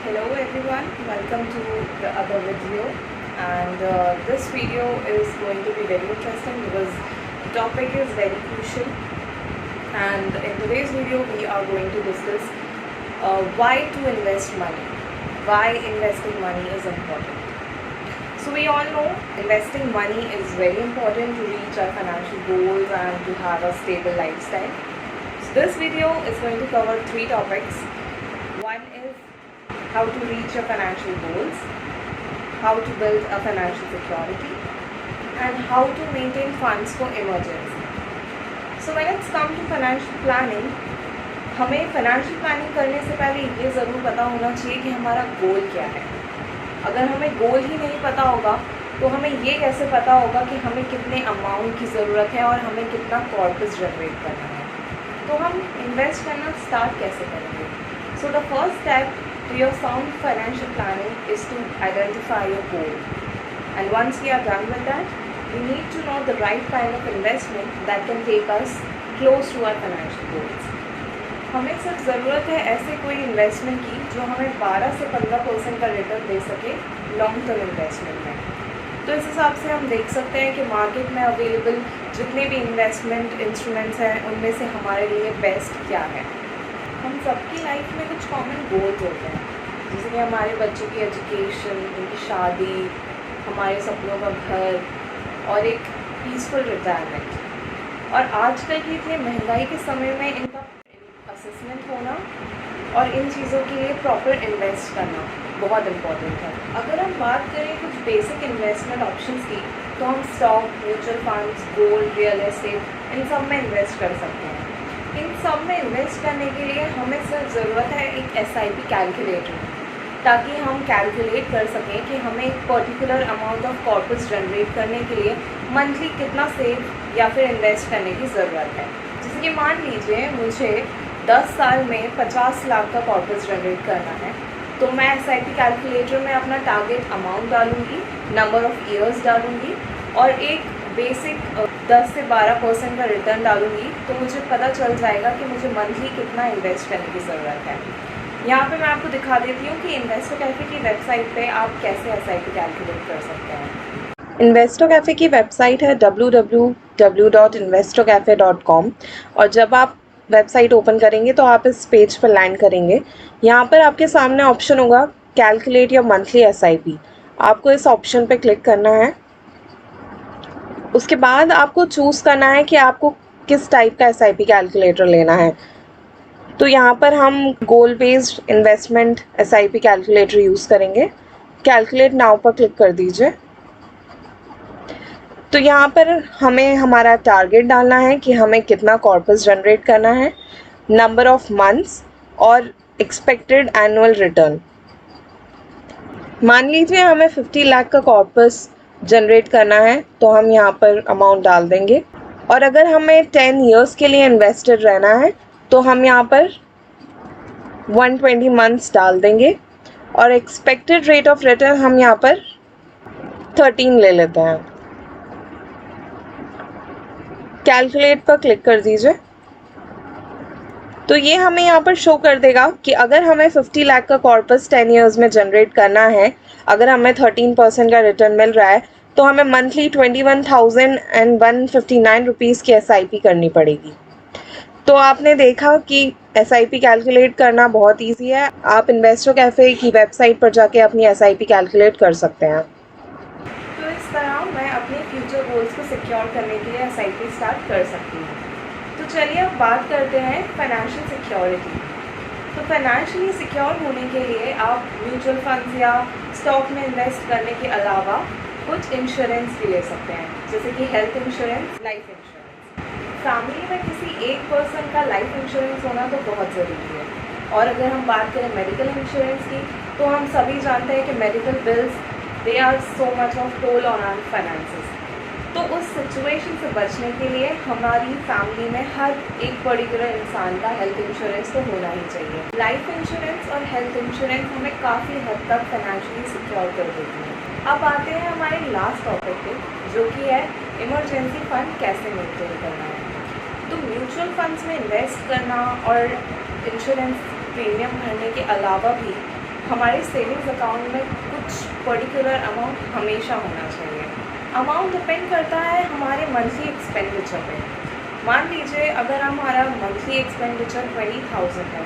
Hello everyone, welcome to the other video, and this video is going to be very interesting because the topic is very crucial. And in today's video we are going to discuss why to invest money, why investing money is important. So we all know investing money is very important to reach our financial goals and to have a stable lifestyle. So this video is going to cover three topics. One is how to reach your financial goals, how to build a financial security, and how to maintain funds for emergency. So when it's come to financial planning, हमें financial planning करने से पहले ये ज़रूर पता होना चाहिए कि हमारा गोल क्या है. अगर हमें गोल ही नहीं पता होगा तो हमें ये कैसे पता होगा कि हमें कितने अमाउंट की ज़रूरत है और हमें कितना कॉर्पस जनरेट करना है. तो हम इन्वेस्ट करना स्टार्ट कैसे करेंगे. So the first step to your sound financial planning is to identify your goal, and once we are done with that, we need to know the right kind of investment that can take us close to our financial goals. हमें सिर्फ ज़रूरत है ऐसे कोई investment की जो हमें 12 से 15% का रिटर्न दे सके लॉन्ग टर्म इन्वेस्टमेंट में. तो इस हिसाब से हम देख सकते हैं कि मार्केट में अवेलेबल जितने भी इन्वेस्टमेंट इंस्ट्रूमेंट्स हैं उनमें से हमारे लिए बेस्ट क्या है. हम सबकी लाइफ में कुछ कॉमन गोल्स होते हैं, जैसे कि हमारे बच्चों की एजुकेशन, उनकी शादी, हमारे सपनों का घर और एक पीसफुल रिटायरमेंट. और आजकल की इतनी महंगाई के समय में इनका असेसमेंट होना और इन चीज़ों के लिए प्रॉपर इन्वेस्ट करना बहुत इम्पॉर्टेंट है. अगर हम बात करें कुछ बेसिक इन्वेस्टमेंट ऑप्शंस की, तो हम stock, mutual funds, gold, real estate, इन सब में इन्वेस्ट कर सकते हैं. इन सब में इन्वेस्ट करने के लिए हमें सिर्फ ज़रूरत है एक SIP कैलकुलेटर, ताकि हम कैलकुलेट कर सकें कि हमें एक particular amount of corpus generate करने के लिए मंथली कितना सेव या फिर इन्वेस्ट करने की ज़रूरत है. जैसे कि मान लीजिए मुझे 10 साल में 50 लाख का कॉर्पस जनरेट करना है, तो मैं SIP कैलकुलेटर में अपना टारगेट अमाउंट डालूँगी, नंबर ऑफ़ ईयर्स डालूँगी और एक बेसिक 10 से 12% का रिटर्न डालूँगी. तो मुझे पता चल जाएगा कि मुझे मंथली कितना इन्वेस्ट करने की ज़रूरत है. यहाँ पे मैं आपको दिखा देती हूँ कि इन्वेस्टो कैफ़े की वेबसाइट पे आप कैसे SIP कैलकुलेट कर सकते हैं. इन्वेस्टो कैफ़े की वेबसाइट है www.investocafe.com, और जब आप वेबसाइट ओपन करेंगे तो आप इस पेज पर लैंड करेंगे. यहाँ पर आपके सामने ऑप्शन होगा कैलकुलेट योर मंथली SIP. आपको इस ऑप्शन पे क्लिक करना है. उसके बाद आपको चूज़ करना है कि आपको किस टाइप का SIP कैलकुलेटर लेना है. तो यहाँ पर हम गोल based investment SIP calculator use करेंगे. कैलकुलेट नाउ पर क्लिक कर दीजिए. तो यहाँ पर हमें हमारा टारगेट डालना है कि हमें कितना कॉर्पस जनरेट करना है, नंबर ऑफ़ मंथ्स और एक्सपेक्टेड एनुअल रिटर्न. मान लीजिए हमें 50 लाख का कॉर्पस जनरेट करना है, तो हम यहाँ पर अमाउंट डाल देंगे. और अगर हमें 10 इयर्स के लिए इन्वेस्टेड रहना है तो हम यहाँ पर 120 मंथ्स डाल देंगे. और एक्सपेक्टेड रेट ऑफ रिटर्न हम यहाँ पर 13 ले लेते हैं. कैलकुलेट पर क्लिक कर दीजिए. तो ये हमें यहाँ पर शो कर देगा कि अगर हमें 50 लाख का कॉर्पस 10 इयर्स में जनरेट करना है, अगर हमें 13% का रिटर्न मिल रहा है, तो हमें मंथली 21,159 रुपीज़ की SIP करनी पड़ेगी. तो आपने देखा कि SIP कैलकुलेट करना बहुत ईजी है. आप इन्वेस्टो कैफ़े की वेबसाइट पर जाके अपनी SIP कैलकुलेट कर सकते हैं. तो इस तरह मैं अपने फ्यूचर गोल्स को सिक्योर करने के लिए SIP स्टार्ट कर सकती हूँ. तो चलिए अब बात करते हैं फाइनेंशियल सिक्योरिटी. तो फाइनेंशियली सिक्योर होने के लिए आप म्यूचुअल फंड्स या स्टॉक में इन्वेस्ट करने के अलावा कुछ इंश्योरेंस भी ले सकते हैं, जैसे कि health insurance, life insurance. Family में किसी एक पर्सन का लाइफ इंश्योरेंस होना तो बहुत ज़रूरी है. और अगर हम बात करें मेडिकल इंश्योरेंस की, तो हम सभी जानते हैं कि medical bills they are so much of toll on our finances. तो उस सिचुएशन से बचने के लिए हमारी फैमिली में हर एक पर्टिकुलर इंसान का हेल्थ इंश्योरेंस तो होना ही चाहिए. लाइफ इंश्योरेंस और हेल्थ इंश्योरेंस हमें काफ़ी हद तक फाइनेंशियली सिक्योर कर देती है. अब आते हैं हमारे लास्ट टॉपिक पे, जो कि है इमरजेंसी फंड कैसे मेंटेन करना है. तो म्यूचुअल फंड्स में इन्वेस्ट करना और इंश्योरेंस प्रीमियम भरने के अलावा भी हमारे सेविंग्स अकाउंट में कुछ पर्टिकुलर अमाउंट हमेशा होना चाहिए। अमाउंट डिपेंड करता है हमारे मंथली एक्सपेंडिचर पे। मान लीजिए अगर हमारा मंथली एक्सपेंडिचर 20,000 है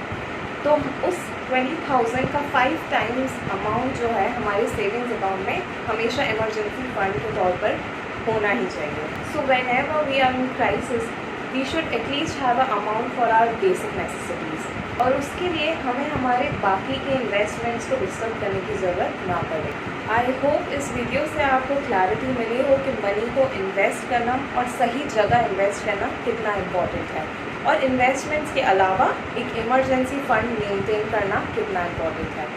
तो उस 20,000 का 5 टाइम्स अमाउंट जो है हमारे सेविंग्स अकाउंट में हमेशा इमरजेंसी फंड के तौर पर होना ही चाहिए। So whenever we are in crisis we should at least have a amount for our basic necessities, और उसके लिए हमें हमारे बाकी के इन्वेस्टमेंट्स को डिस्टर्ब करने की ज़रूरत ना पड़े। आई होप इस वीडियो से आपको क्लैरिटी मिली हो कि मनी को इन्वेस्ट करना और सही जगह इन्वेस्ट करना कितना इम्पॉर्टेंट है, और इन्वेस्टमेंट्स के अलावा एक इमरजेंसी फंड मेंटेन करना कितना इम्पॉर्टेंट है।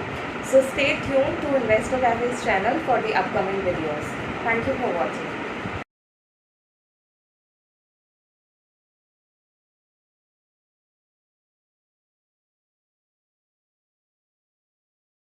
So stay tuned to Investor Cafes channel for the upcoming videos. Thank you for watching.